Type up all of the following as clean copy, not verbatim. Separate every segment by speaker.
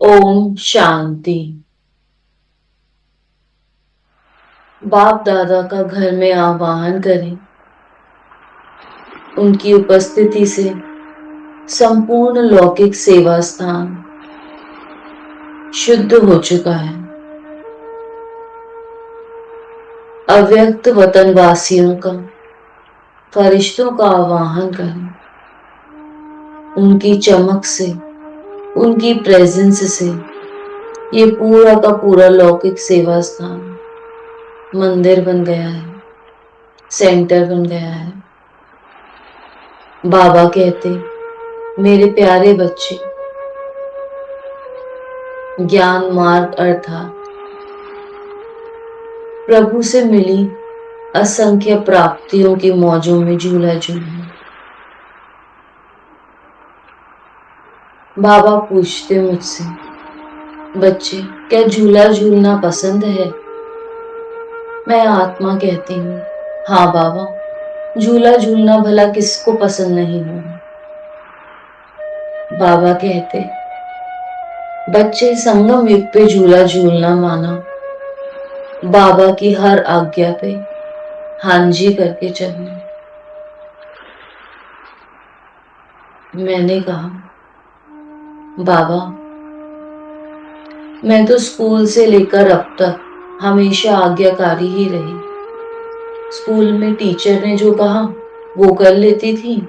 Speaker 1: ओम शांति। बाप दादा का घर में आवाहन करें। उनकी उपस्थिति से संपूर्ण लौकिक सेवा स्थान शुद्ध हो चुका है। अव्यक्त वतनवासियों का, फरिश्तों का आवाहन करें। उनकी चमक से, उनकी प्रेजेंस से ये पूरा का पूरा लौकिक सेवा स्थान मंदिर बन गया है, सेंटर बन गया है। बाबा कहते, मेरे प्यारे बच्चे, ज्ञान मार्ग अर्थात प्रभु से मिली असंख्य प्राप्तियों की मौजों में झूला झूलना। बाबा पूछते मुझसे, बच्चे क्या झूला झूलना पसंद है? मैं आत्मा कहती हूँ, हाँ बाबा, झूला झूलना भला किसको पसंद नहीं होगा। बाबा कहते, बच्चे संगम युग पे झूला झूलना माना बाबा की हर आज्ञा पे हाँ जी करके चलना। मैंने कहा, बाबा, मैं तो स्कूल से लेकर अब तक हमेशा आज्ञाकारी ही रही। स्कूल में टीचर ने जो कहा वो कर लेती थी।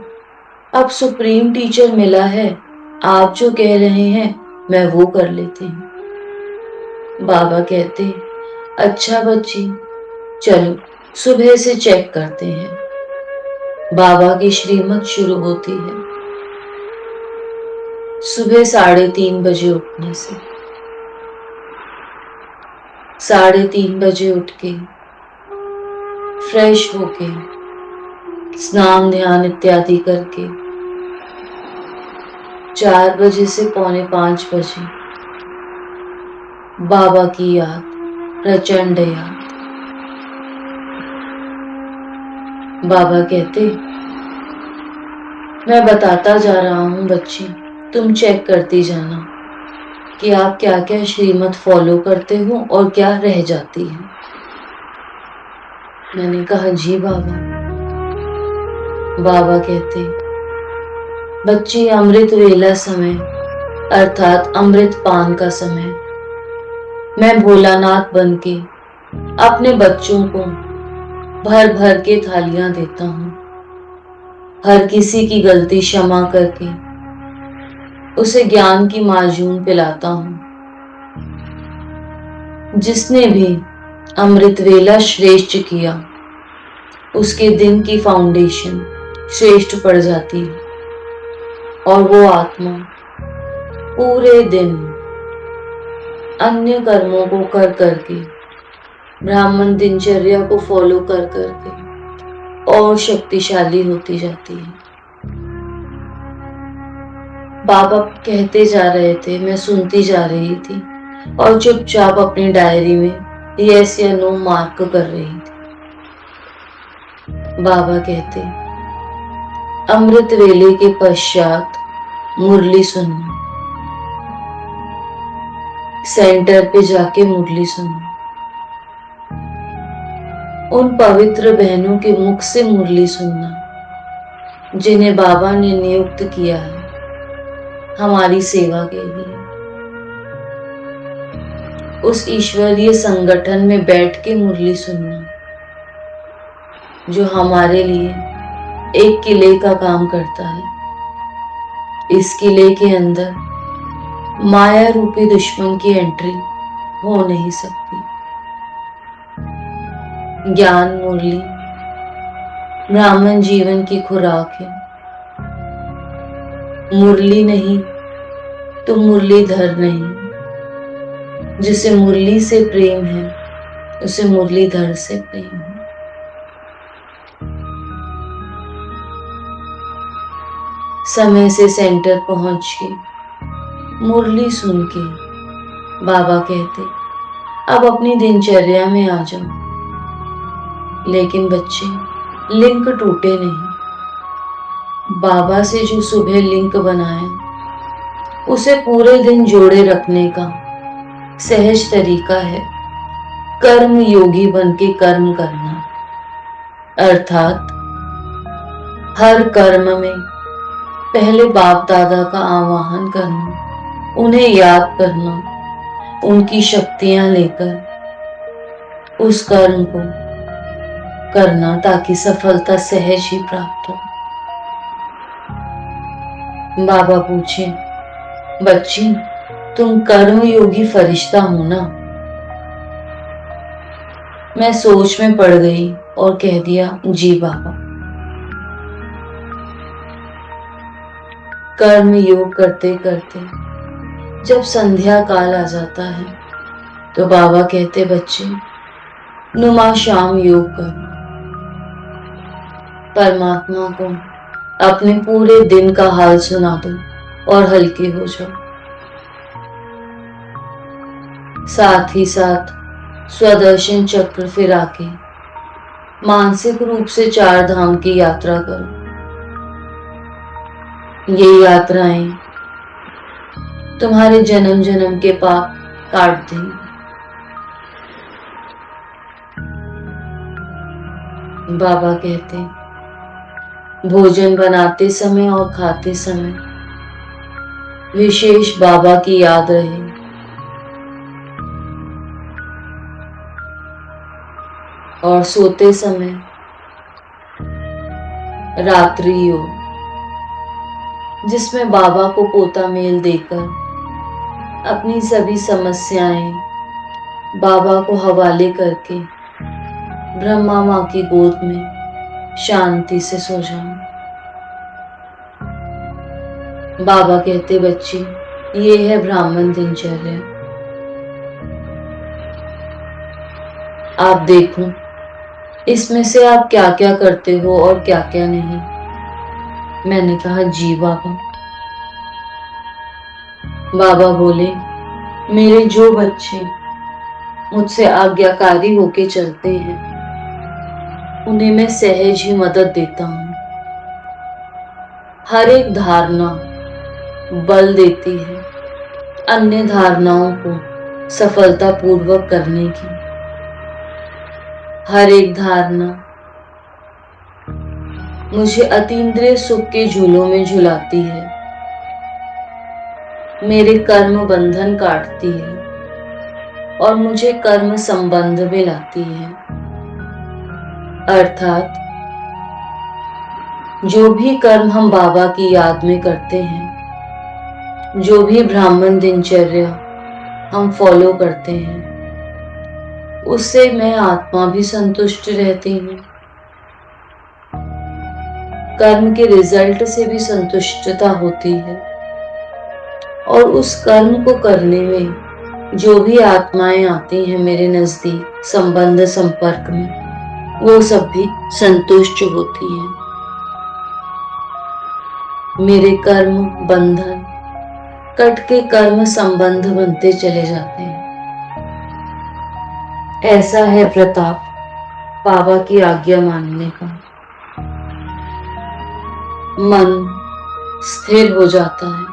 Speaker 1: अब सुप्रीम टीचर मिला है, आप जो कह रहे हैं मैं वो कर लेती हूँ। बाबा कहते, अच्छा बच्ची, चलो सुबह से चेक करते हैं। बाबा की श्रीमत शुरू होती है सुबह 3:30 बजे उठने से। 3:30 बजे उठ के फ्रेश होके स्नान ध्यान इत्यादि करके 4 बजे से 4:45 बजे बाबा की याद, प्रचंड याद। बाबा कहते, मैं बताता जा रहा हूं बच्ची, तुम चेक करती जाना कि आप क्या क्या श्रीमत फॉलो करते हो और क्या रह जाती है। मैंने कहा, जी बाबा। बाबा कहते, बच्ची, अमृत वेला समय अर्थात अमृत पान का समय मैं भोलानाथ बन के अपने बच्चों को भर भर के थालियां देता हूं। हर किसी की गलती क्षमा करके उसे ज्ञान की माजून पिलाता हूं। जिसने भी अमृत वेला श्रेष्ठ किया उसके दिन की फाउंडेशन श्रेष्ठ पड़ जाती है और वो आत्मा पूरे दिन अन्य कर्मों को कर करके, ब्राह्मण दिनचर्या को फॉलो कर करके और शक्तिशाली होती जाती है। बाबा कहते जा रहे थे, मैं सुनती जा रही थी और चुपचाप अपनी डायरी में यस या नो मार्क कर रही थी। बाबा कहते, अमृत वेले के पश्चात मुरली सुनना, सेंटर पे जाके मुरली सुनना। उन पवित्र बहनों के मुख से मुरली सुनना जिन्हें बाबा ने नियुक्त किया है हमारी सेवा के लिए। उस ईश्वरीय संगठन में बैठ के मुरली सुनना जो हमारे लिए एक किले का काम करता है। इस किले के अंदर माया रूपी दुश्मन की एंट्री हो नहीं सकती। ज्ञान मुरली ब्राह्मण जीवन की खुराक है। मुरली नहीं तो मुरलीधर नहीं। जिसे मुरली से प्रेम है उसे मुरलीधर से प्रेम है। समय से सेंटर पहुंच के मुरली सुन के बाबा कहते, अब अपनी दिनचर्या में आ जाओ। लेकिन बच्चे, लिंक टूटे नहीं। बाबा से जो सुबह लिंक बनाए उसे पूरे दिन जोड़े रखने का सहज तरीका है कर्म योगी बन के कर्म करना। अर्थात हर कर्म में पहले बाप दादा का आवाहन करना, उन्हें याद करना, उनकी शक्तियां लेकर उस कर्म को करना ताकि सफलता सहज ही प्राप्त हो। बाबा पूछे, बच्ची तुम कर्म योगी फरिश्ता हो ना? मैं सोच में पड़ गई और कह दिया, जी बाबा। कर्म योग करते करते जब संध्या काल आ जाता है तो बाबा कहते, बच्चे नुमा शाम योग करो, परमात्मा को अपने पूरे दिन का हाल सुना दो और हल्के हो जाओ। साथ ही साथ स्वदर्शन चक्र फिरा के मानसिक रूप से 4 धाम की यात्रा करो। ये यात्राएं तुम्हारे जन्म जन्म के पाप काट देंगी। बाबा कहते, भोजन बनाते समय और खाते समय विशेष बाबा की याद रहे। और सोते समय रात्रि योग, जिसमें बाबा को पोता मेल देकर अपनी सभी समस्याएं बाबा को हवाले करके ब्रह्मा माँ की गोद में शांति से सो जाओ। बाबा कहते, बच्ची ये है ब्राह्मण दिनचर्या। आप देखो इसमें से आप क्या क्या करते हो और क्या क्या नहीं। मैंने कहा, जी बाबा। बाबा बोले, मेरे जो बच्चे मुझसे आज्ञाकारी होके चलते हैं उन्हें मैं सहज ही मदद देता हूं। हर एक धारणा बल देती है अन्य धारणाओं को सफलतापूर्वक करने की। हर एक धारणा मुझे अतीन्द्रिय सुख के झूलों में झुलाती है, मेरे कर्म बंधन काटती है और मुझे कर्म संबंध में लाती है। अर्थात जो भी कर्म हम बाबा की याद में करते हैं, जो भी ब्राह्मण दिनचर्या हम फॉलो करते हैं, उससे मैं आत्मा भी संतुष्ट रहती हूँ, कर्म के रिजल्ट से भी संतुष्टता होती है और उस कर्म को करने में जो भी आत्माएं आती हैं मेरे नजदीक संबंध संपर्क में, वो सब भी संतुष्ट होती हैं। मेरे कर्म बंधन कट के कर्म संबंध बनते चले जाते हैं। ऐसा है प्रताप बाबा की आज्ञा मानने का। मन स्थिर हो जाता है,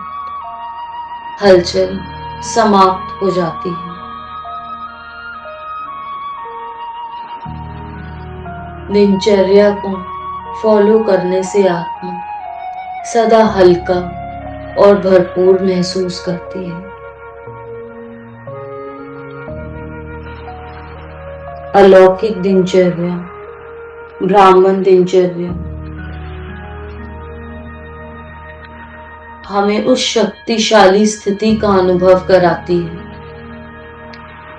Speaker 1: हलचल समाप्त हो जाती है। दिनचर्या को फॉलो करने से आत्मा सदा हल्का और भरपूर महसूस करती है। अलौकिक दिनचर्या, ब्राह्मण दिनचर्या हमें उस शक्तिशाली स्थिति का अनुभव कराती है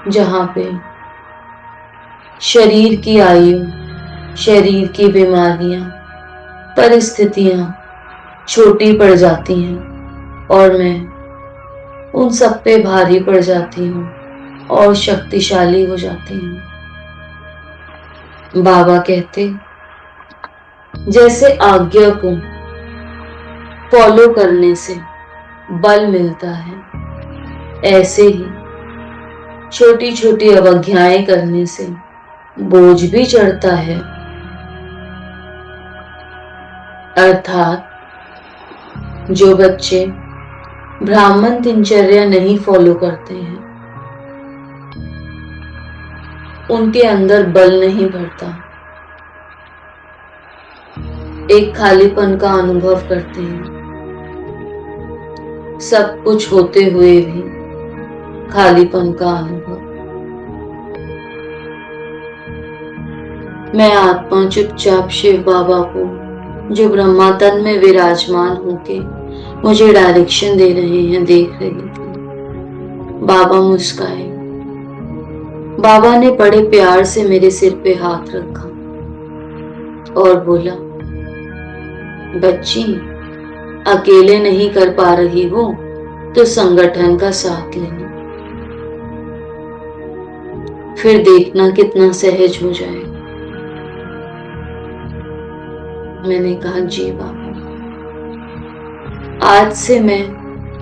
Speaker 1: जहां पे शरीर की आयु, शरीर की बीमारियां, परिस्थितियां छोटी पड़ जाती हैं और मैं उन सब पे भारी पड़ जाती हूँ और शक्तिशाली हो जाती हूँ। बाबा कहते, जैसे आज्ञा को फॉलो करने से बल मिलता है, ऐसे ही छोटी छोटी अवज्ञाएं करने से बोझ भी चढ़ता है। अर्थात जो बच्चे ब्राह्मण दिनचर्या नहीं फॉलो करते हैं, उनके अंदर बल नहीं भरता, एक खालीपन का अनुभव करते हैं। सब कुछ होते हुए भी खालीपन का अनुभव। मैं आत्मा चुपचाप शिव बाबा को, जो ब्रह्मा तन में विराजमान होके मुझे डायरेक्शन दे रहे हैं, देख रही थी। बाबा मुस्काए। बाबा ने बड़े प्यार से मेरे सिर पे हाथ रखा और बोला, बच्ची, अकेले नहीं कर पा रही हो तो संगठन का साथ लेना, फिर देखना कितना सहज हो जाए। मैंने कहा, जी बाबा, आज से मैं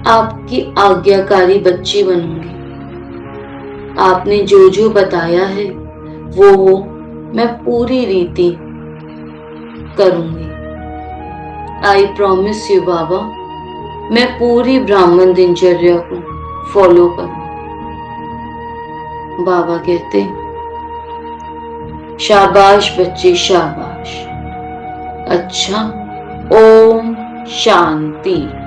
Speaker 1: आपकी आज्ञाकारी बच्ची बनूंगी। आपने जो जो बताया है वो मैं पूरी रीति करूंगी। आई प्रॉमिस यू बाबा, मैं पूरी ब्राह्मण दिनचर्या को फॉलो करूंगी। बाबा कहते, शाबाश बच्ची, शाबाश। अच्छा, ओम शांति।